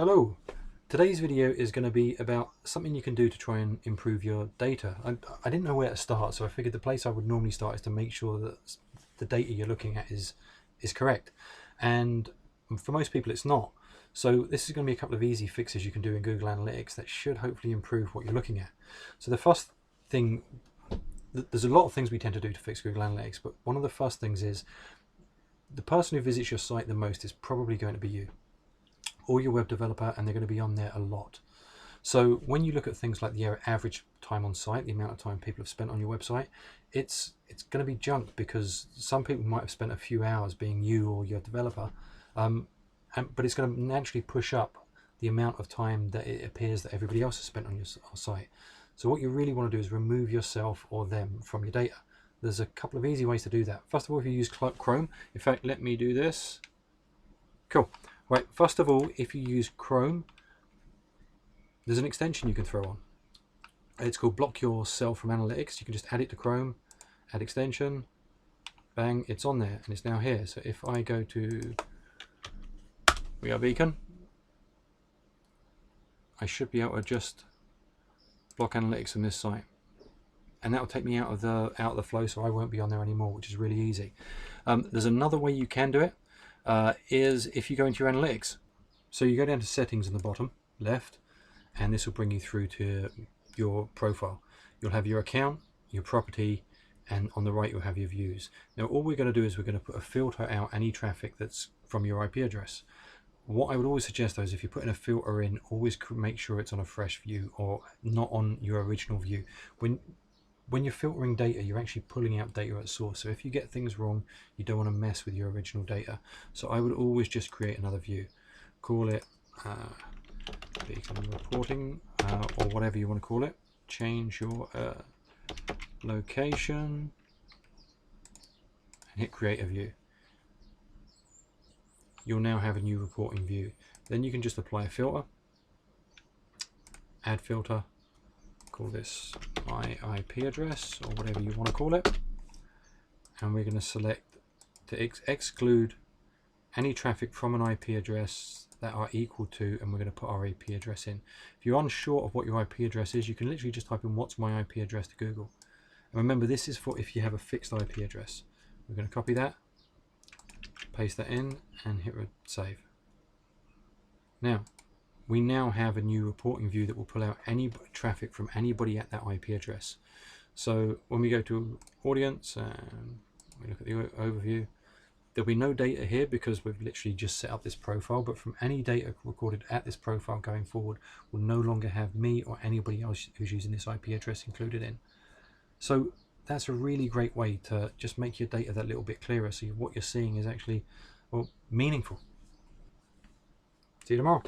Hello, today's video is going to be about something you can do to try and improve your data. I didn't know where to start, so I figured the place I would normally start is to make sure that the data you're looking at is correct. And for most people it's not. So this is going to be a couple of easy fixes you can do in Google Analytics that should hopefully improve what you're looking at. So the first thing, there's a lot of things we tend to do to fix Google Analytics, but one of the first things is the person who visits your site the most is probably going to be you or your web developer, and they're going to be on there a lot. So when you look at things like the average time on site, the amount of time people have spent on your website, it's going to be junk because some people might have spent a few hours being you or your developer, but it's going to naturally push up the amount of time that it appears that everybody else has spent on your site. So what you really want to do is remove yourself or them from your data. There's a couple of easy ways to do that. First of all, if you use Chrome, in fact, let me do this. Cool. Right, first of all, if you use Chrome, there's an extension you can throw on. It's called Block Yourself from Analytics. You can just add it to Chrome, add extension, bang, it's on there, and it's now here. So if I go to We Are Beacon, I should be able to just block analytics on this site, and that will take me out of the flow, so I won't be on there anymore, which is really easy. There's another way you can do it. Is if you go into your analytics. So you go down to settings in the bottom left, and this will bring you through to your profile. You'll have your account, your property, and on the right you'll have your views. Now all we're going to do is we're going to put a filter out any traffic that's from your IP address. What I would always suggest though is if you're putting a filter in, always make sure it's on a fresh view or not on your original view. When you're filtering data, you're actually pulling out data at source. So if you get things wrong, you don't want to mess with your original data. So I would always just create another view. Call it Beacon Reporting or whatever you want to call it. Change your location and hit Create a View. You'll now have a new reporting view. Then you can just apply a filter, add filter, call this my IP address or whatever you want to call it, and we're going to select to exclude any traffic from an IP address that are equal to, and we're going to put our IP address in. If you're unsure of what your IP address is, you can literally just type in what's my IP address to Google. And remember, this is for if you have a fixed IP address. We're going to copy that, paste that in, and hit save. Now we now have a new reporting view that will pull out any traffic from anybody at that IP address. So when we go to audience and we look at the overview, there'll be no data here because we've literally just set up this profile, but from any data recorded at this profile going forward, will no longer have me or anybody else who's using this IP address included in. So that's a really great way to just make your data that little bit clearer, so what you're seeing is actually, well, meaningful. See you tomorrow.